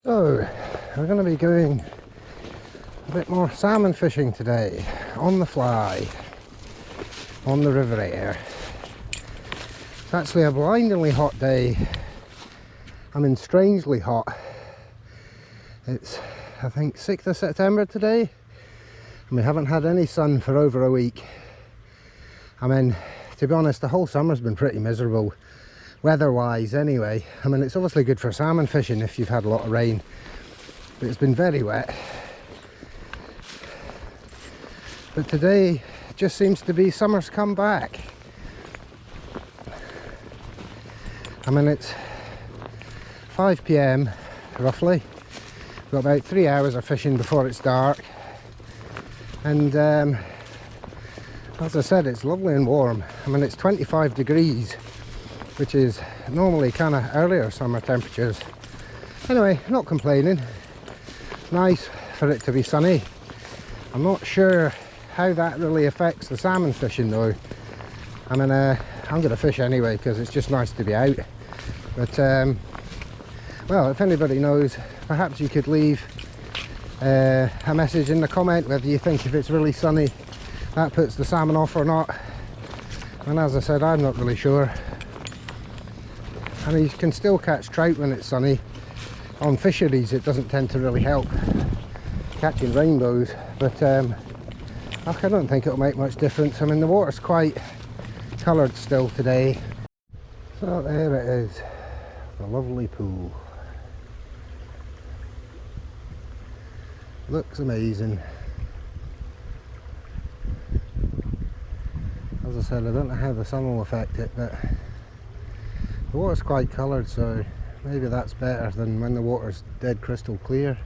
So, we're going to be going a bit more salmon fishing today, on the fly, on the river air. It's actually a blindingly hot day. I mean, strangely hot. It's, I think, 6th of September today, and we haven't had any sun for over a week. I mean, to be honest, the whole summer's been pretty miserable, weather-wise anyway. I mean, it's obviously good for salmon fishing if you've had a lot of rain, but it's been very wet. But today it just seems to be summer's come back. I mean, it's 5 p.m. roughly. We've got about 3 hours of fishing before it's dark, and as I said, it's lovely and warm. I mean, it's 25 degrees, which is normally kind of earlier summer temperatures. Anyway, not complaining. Nice for it to be sunny. I'm not sure how that really affects the salmon fishing though. I mean, I'm going to fish anyway because it's just nice to be out. But well, if anybody knows, perhaps you could leave a message in the comment whether you think if it's really sunny that puts the salmon off or not. And as I said, I'm not really sure. I mean, you can still catch trout when it's sunny. On fisheries it doesn't tend to really help catching rainbows, but I don't think it'll make much difference. I mean, the water's quite coloured still today. So there it is, the lovely pool. Looks amazing. As I said, I don't know how the sun will affect it, but the water's quite coloured, so maybe that's better than when the water's dead crystal clear.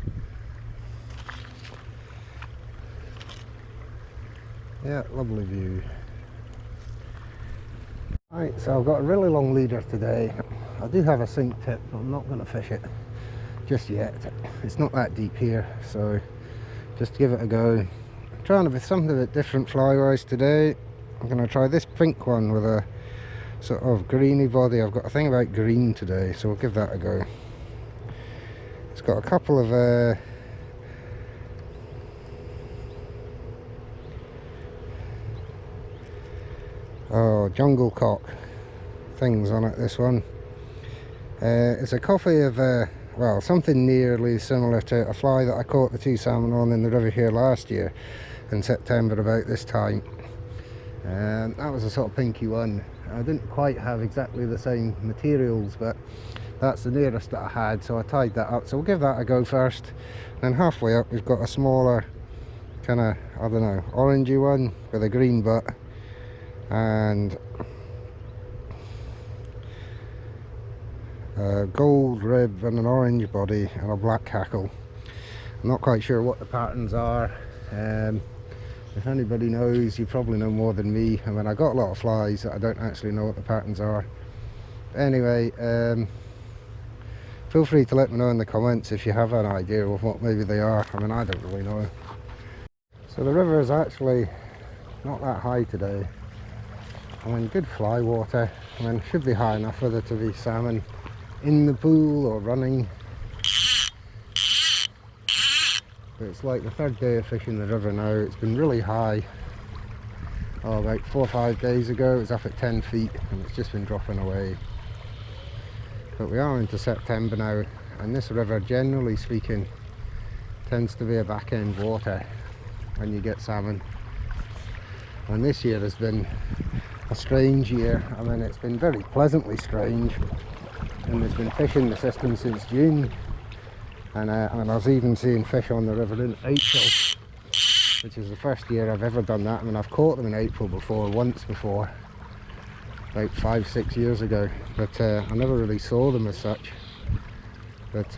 Yeah, lovely view. Right, so I've got a really long leader today. I do have a sink tip, but I'm not going to fish it just yet. It's not that deep here, so just give it a go. I'm trying to be something a bit different fly-wise today. I'm going to try this pink one with a sort of greeny body. I've got a thing about green today, so we'll give that a go. It's got a couple of jungle cock things on it, this one. It's a copy of well, something nearly similar to a fly that I caught the 2 salmon on in the river here last year in September about this time. That was a sort of pinky one. I didn't quite have exactly the same materials, but that's the nearest that I had, so I tied that up. So we'll give that a go first. And then halfway up we've got a smaller kind of, I don't know, orangey one with a green butt and a gold rib and an orange body and a black hackle. I'm not quite sure what the patterns are. If anybody knows, you probably know more than me. I mean, I got a lot of flies that I don't actually know what the patterns are. Anyway, feel free to let me know in the comments if you have an idea of what maybe they are. I mean, I don't really know. So the river is actually not that high today. I mean, good fly water. I mean, should be high enough for there to be salmon in the pool or running. But it's like the 3rd day of fishing the river now. It's been really high. Oh, about 4 or 5 days ago it was up at 10 feet and it's just been dropping away. But we are into September now, and this river, generally speaking, tends to be a back end water when you get salmon. And this year has been a strange year. I mean, it's been very pleasantly strange, and there's been fish in the system since June. And I was even seeing fish on the river in April, which is the first year I've ever done that. I mean, I've caught them in April before, once before, about 5 or 6 years ago, but I never really saw them as such. But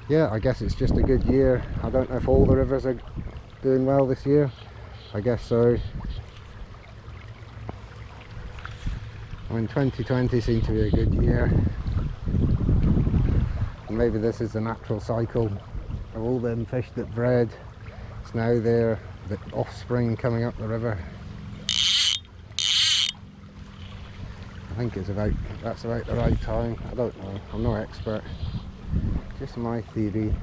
yeah, I guess it's just a good year. I don't know if all the rivers are doing well this year. I guess so. I mean, 2020 seemed to be a good year. And maybe this is the natural cycle of all them fish that bred. It's now there, the offspring coming up the river. I think that's about the right time. I don't know, I'm no expert. Just my theory.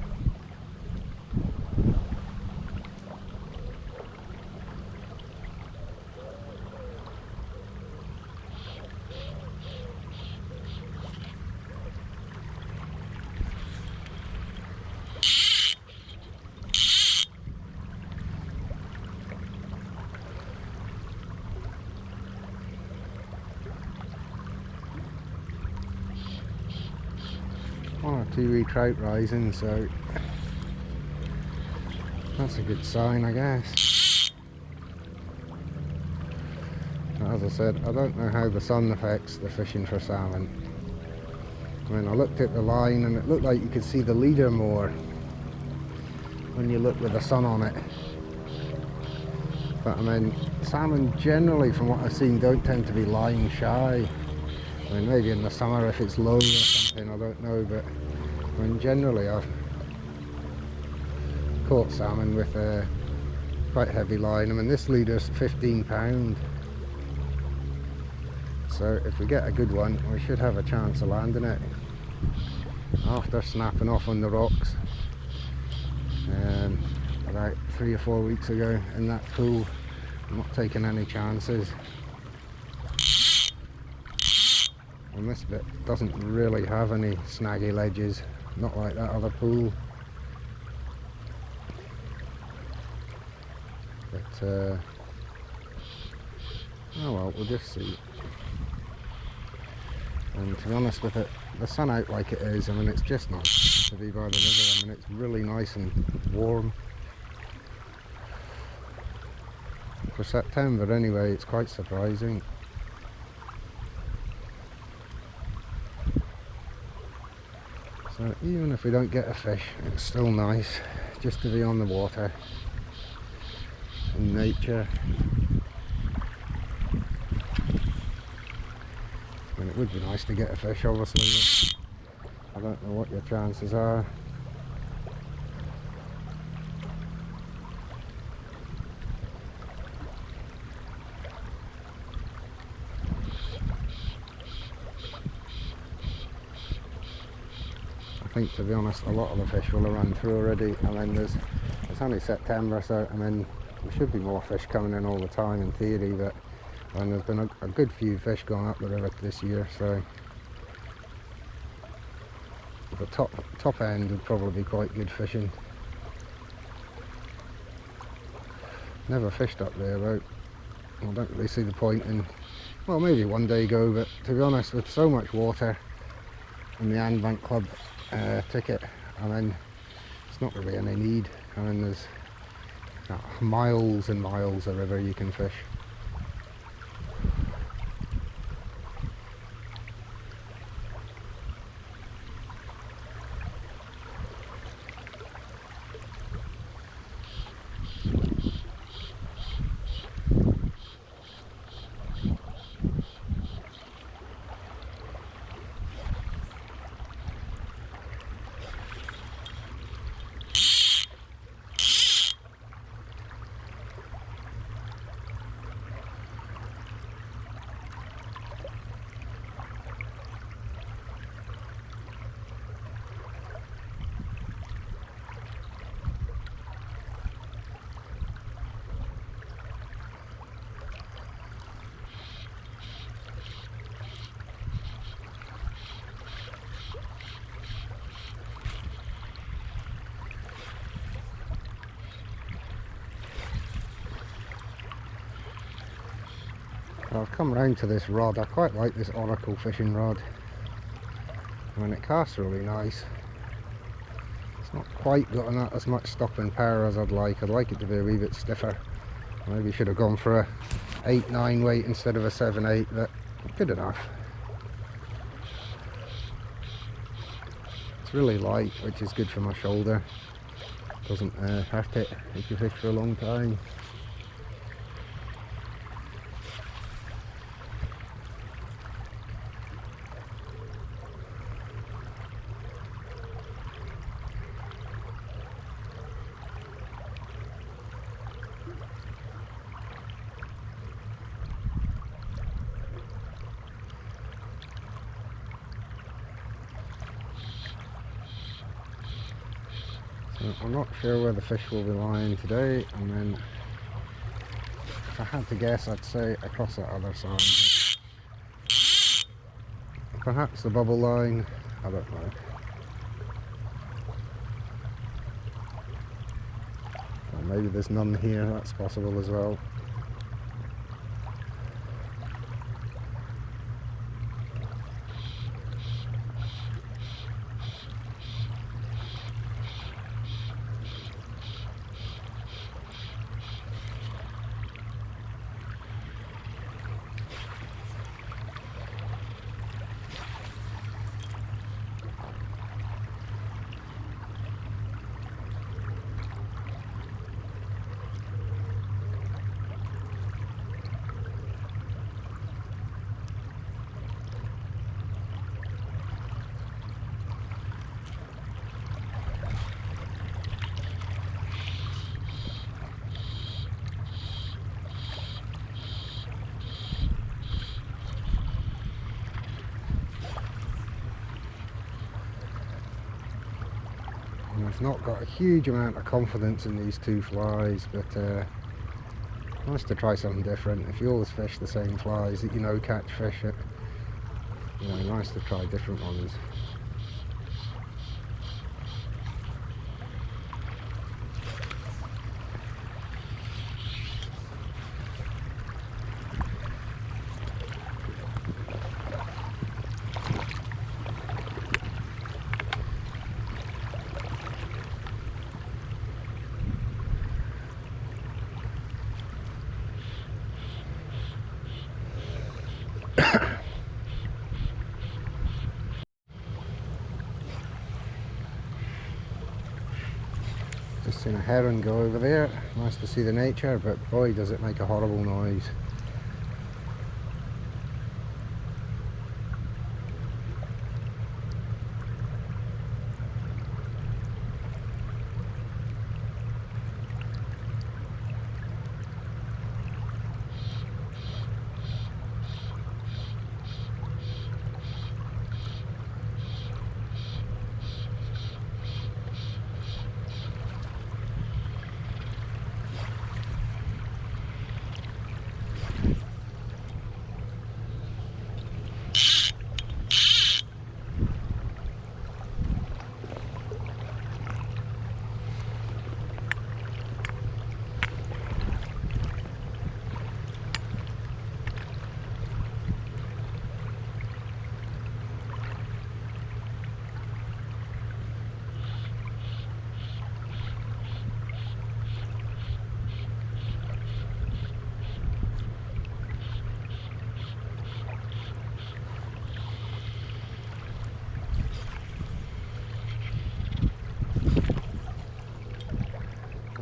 One or two wee trout rising, so that's a good sign, I guess. As I said, I don't know how the sun affects the fishing for salmon. I mean, I looked at the line and it looked like you could see the leader more when you look with the sun on it. But I mean, salmon generally, from what I've seen, don't tend to be line shy. I mean, maybe in the summer if it's low or something, I don't know, but I mean, generally I've caught salmon with a quite heavy line. I mean, this leader's 15 pound, so if we get a good one, we should have a chance of landing it. After snapping off on the rocks about 3 or 4 weeks ago in that pool, I'm not taking any chances. And this bit doesn't really have any snaggy ledges, not like that other pool. But oh well, we'll just see. And to be honest with it, the sun out like it is, I mean, it's just nice to be by the river. I mean, it's really nice and warm. For September anyway, it's quite surprising. So even if we don't get a fish, it's still nice just to be on the water in nature. And it would be nice to get a fish, obviously, but I don't know what your chances are. I think, to be honest, a lot of the fish will have run through already. I mean, it's only September, so I mean, there should be more fish coming in all the time in theory, but and there's been a good few fish going up the river this year, so the top end would probably be quite good fishing. Never fished up there, but I don't really see the point in, well, maybe one day go, but to be honest, with so much water in the Andbank Club ticket, I mean, it's not really any need. I mean, there's miles and miles of river you can fish. I've come round to this rod. I quite like this Oracle fishing rod. I mean, it casts really nice. It's not quite got as much stopping power as I'd like. I'd like it to be a wee bit stiffer. Maybe should have gone for a 8-9 weight instead of a 7-8, but good enough. It's really light, which is good for my shoulder. Doesn't hurt it if you fish for a long time. I'm not sure where the fish will be lying today, and then if I had to guess, I'd say across that other side. Perhaps the bubble line, I don't know. Or maybe there's none here, that's possible as well. I've not got a huge amount of confidence in these two flies, but nice to try something different. If you always fish the same flies that you know catch fish, nice to try different ones. Just seen a heron go over there. Nice to see the nature, but boy does it make a horrible noise.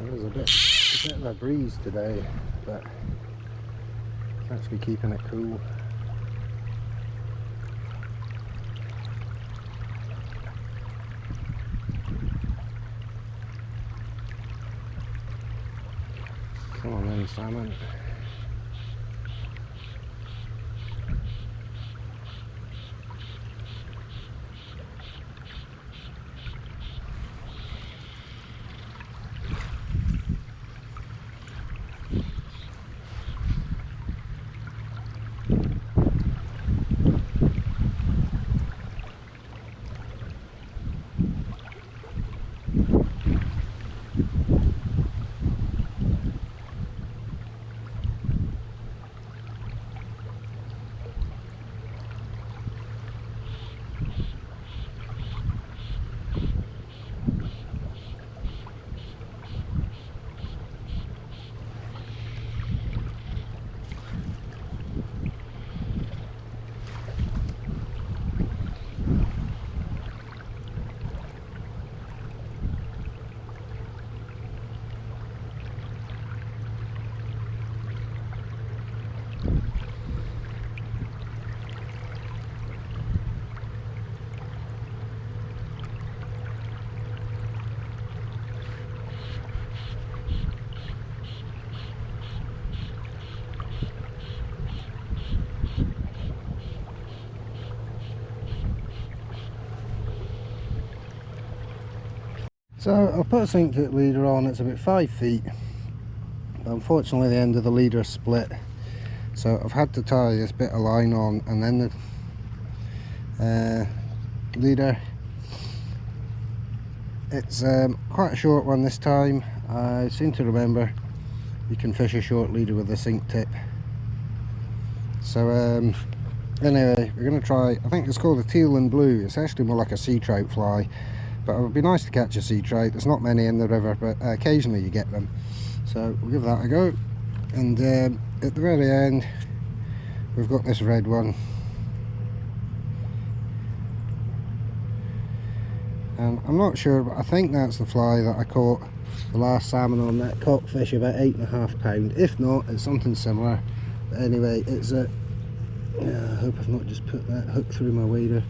There's a bit of a breeze today, but it's actually keeping it cool. Come on then, salmon. So I've put a sink tip leader on. It's about 5 feet, but unfortunately the end of the leader split, so I've had to tie this bit of line on, and then the leader, it's quite a short one this time. I seem to remember you can fish a short leader with a sink tip. So anyway, we're going to try, I think it's called a teal and blue. It's actually more like a sea trout fly, but it would be nice to catch a sea trout. There's not many in the river, but occasionally you get them, so we'll give that a go. And at the very end we've got this red one, and I'm not sure, but I think that's the fly that I caught the last salmon on, that cockfish, about 8.5 pound. If not, it's something similar. But anyway, it's a, I hope I've not just put that hook through my wader.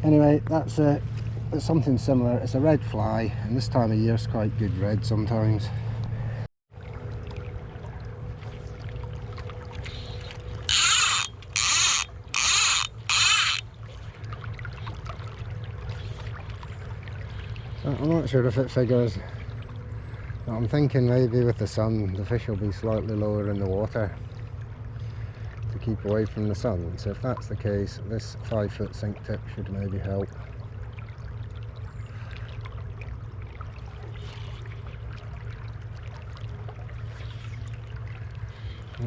Anyway, that's it's something similar. It's a red fly, and this time of year it's quite good red sometimes. So I'm not sure if it figures, but I'm thinking maybe with the sun the fish will be slightly lower in the water to keep away from the sun. So if that's the case, this 5-foot sink tip should maybe help.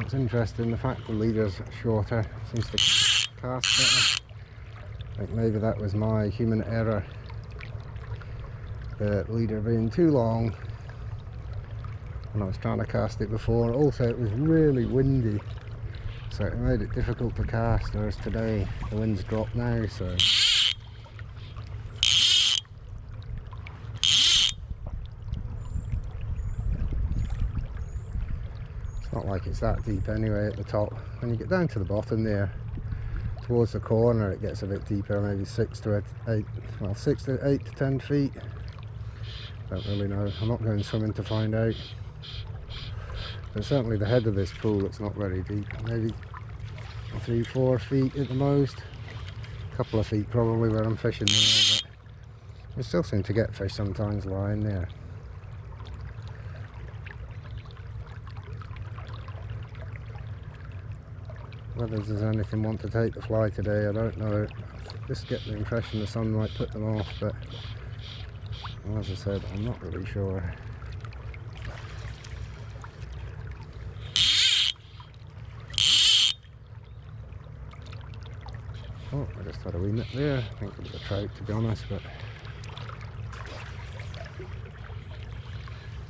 It's interesting, the fact the leader's shorter seems to cast better. I think maybe that was my human error, the leader being too long when I was trying to cast it before. Also, it was really windy, so it made it difficult to cast, whereas today the wind's dropped now, so it's not like it's that deep anyway at the top. When you get down to the bottom there towards the corner, it gets a bit deeper, maybe 6 to 8 to 10 feet. Don't really know, I'm not going swimming to find out. But certainly the head of this pool, it's not very deep, maybe 3-4 feet at the most. A couple of feet probably where I'm fishing there, but we still seem to get fish sometimes lying there. Whether there's anything want to take the fly today, I don't know. I just get the impression the sun might put them off, but as I said, I'm not really sure. Oh, I just had a wee nip there. I think it was a trout, to be honest, but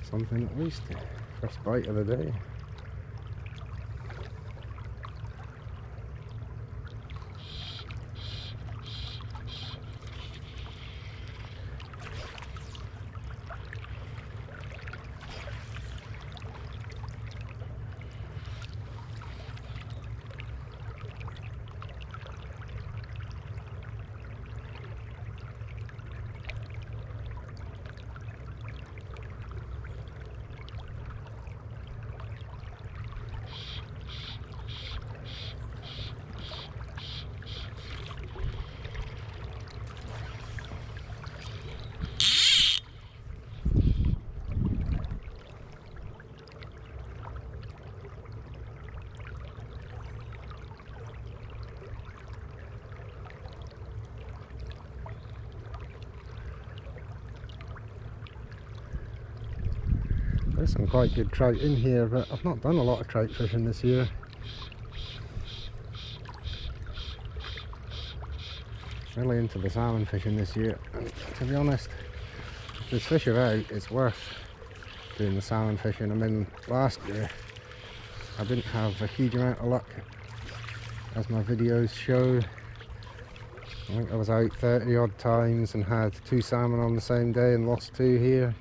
something at least. First bite of the day. There's some quite good trout in here, but I've not done a lot of trout fishing this year. Really into the salmon fishing this year, and to be honest, if there's fish about, it's worth doing the salmon fishing. I mean, last year I didn't have a huge amount of luck, as my videos show. I think I was out 30 odd times and had 2 salmon on the same day and lost 2 here,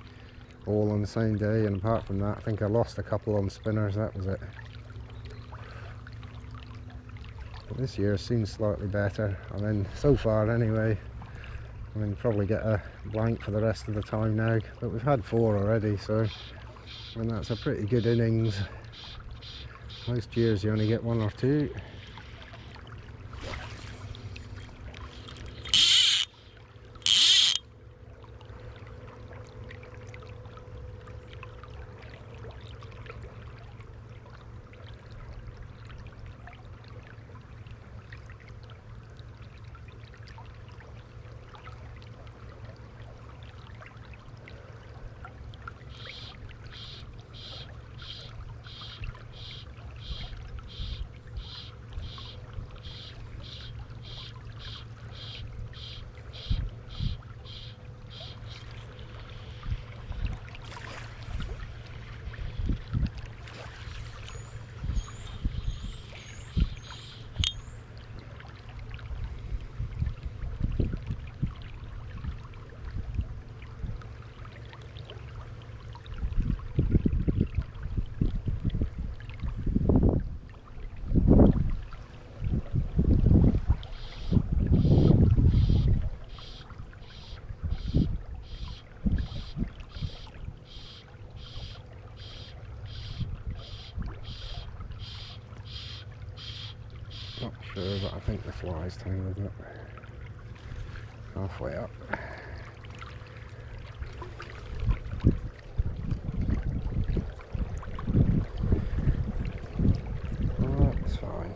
all on the same day, and apart from that I think I lost a couple on spinners, that was it. But this year seems slightly better. I mean, so far anyway. I mean, probably get a blank for the rest of the time now, but we've had 4 already, so I mean, that's a pretty good innings. Most years you only get 1 or 2. think the fly's tangled up halfway up. Oh, that's fine.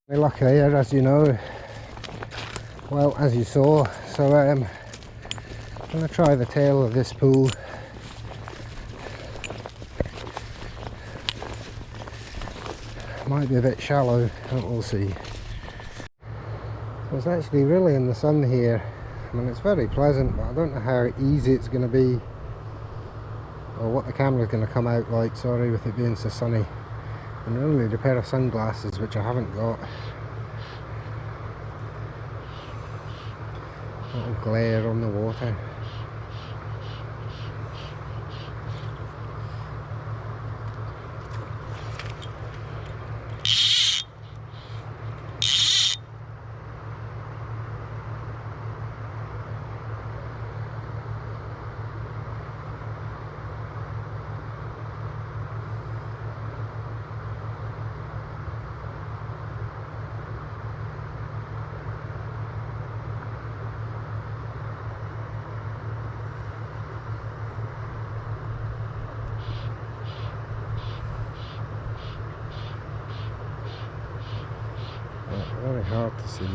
Very lucky here, as you know, well, as you saw. So I'm going to try the tail of this pool. Might be a bit shallow, but we'll see. So it's actually really in the sun here. I mean, it's very pleasant, but I don't know how easy it's going to be, or what the camera's going to come out like, sorry, with it being so sunny. And really a pair of sunglasses, which I haven't got. Little glare on the water. Very hard to see.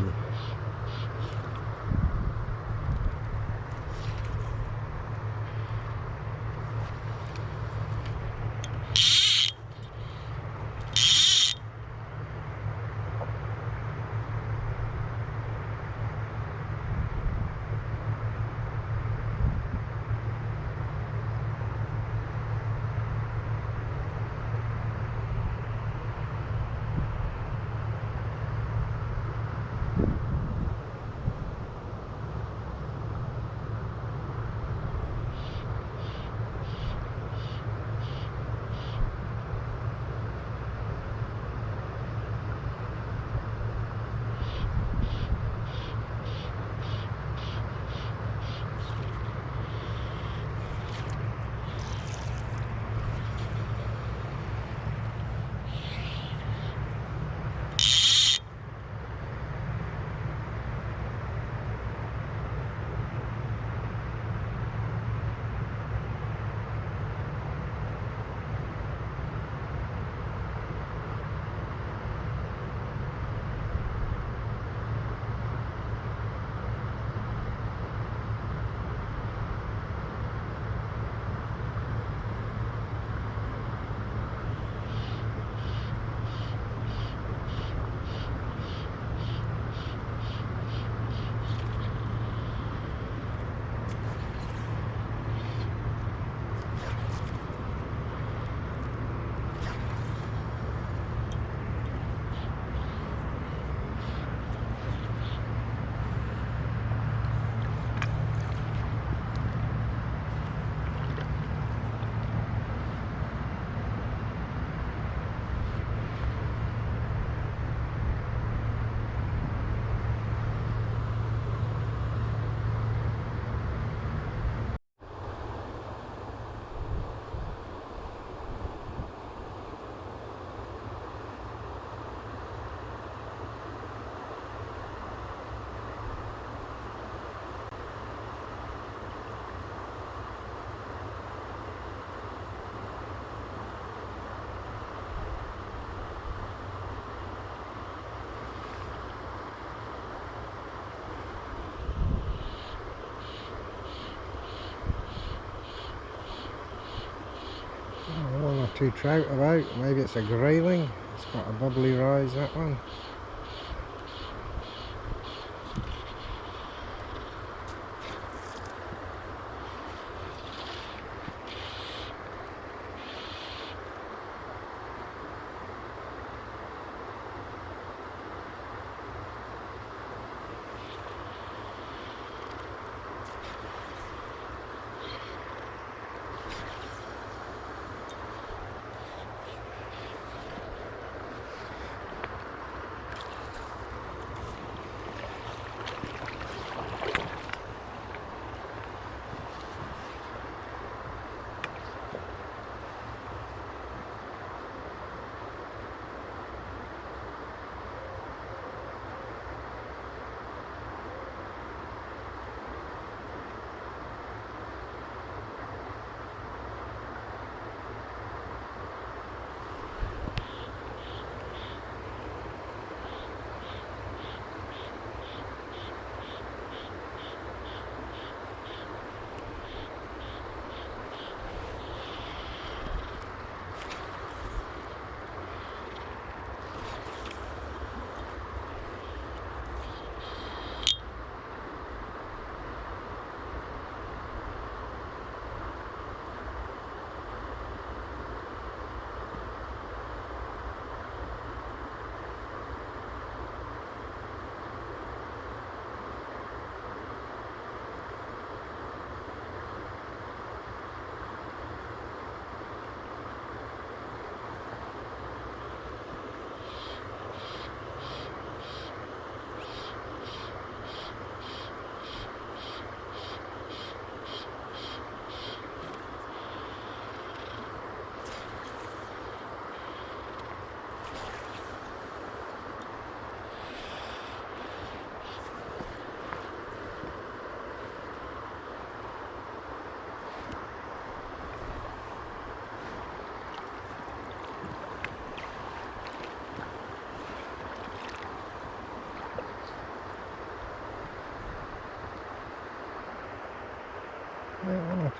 One or two trout about, maybe it's a grayling. It's got a bubbly rise, that one.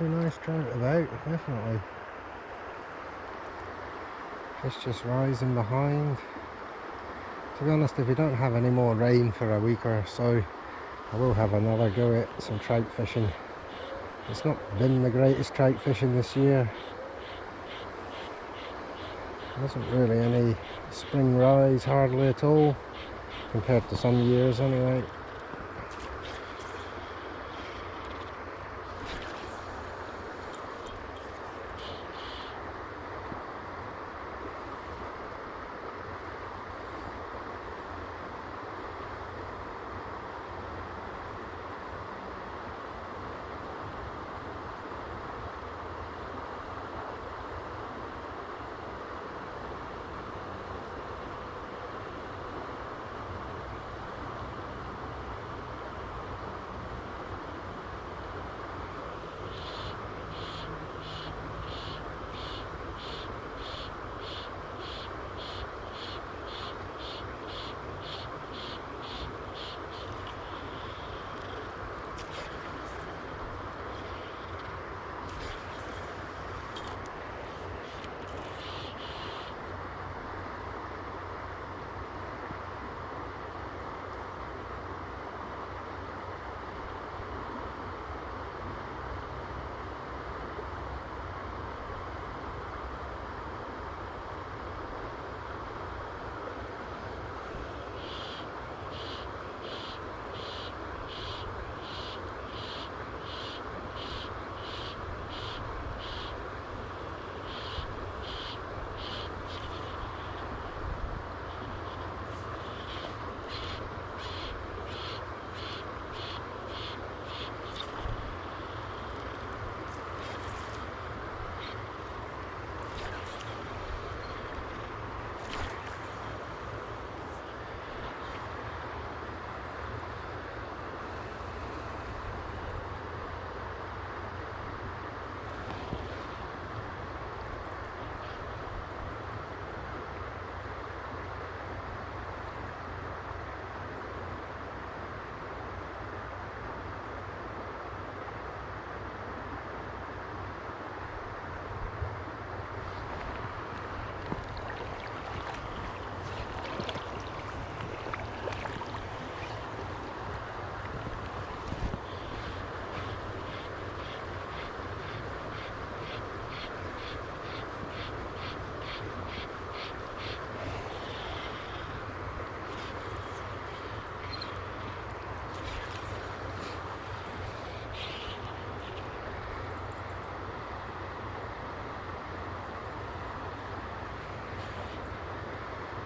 awfully nice trout about, definitely. Fish just rising behind. To be honest, if we don't have any more rain for a week or so, I will have another go at some trout fishing. It's not been the greatest trout fishing this year. There wasn't really any spring rise, hardly at all, compared to some years anyway.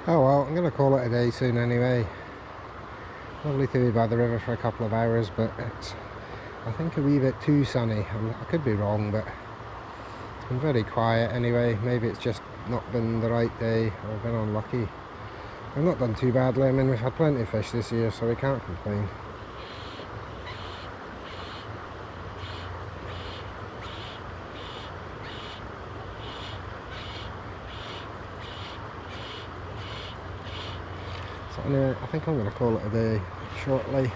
Oh well, I'm going to call it a day soon anyway. Lovely to be by the river for a couple of hours, but it's, I think, a wee bit too sunny. I could be wrong, but it's been very quiet anyway. Maybe it's just not been the right day, or I've been unlucky. We've not done too badly. I mean, we've had plenty of fish this year, so we can't complain. So anyway, I think I'm going to call it a day shortly.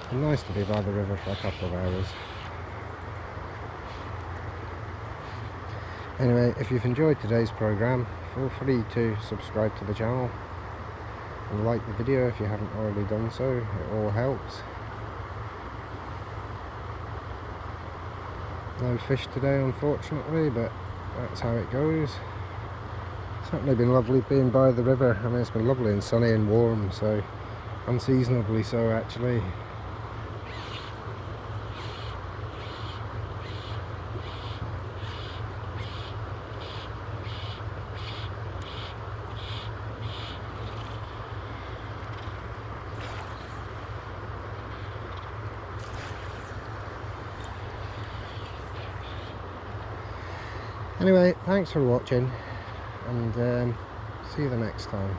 It's nice to be by the river for a couple of hours. Anyway, if you've enjoyed today's programme, feel free to subscribe to the channel and like the video if you haven't already done so. It all helps. No fish today, unfortunately, but that's how it goes. Certainly been lovely being by the river. I mean, it's been lovely and sunny and warm, so unseasonably so actually. Anyway, thanks for watching, and see you the next time.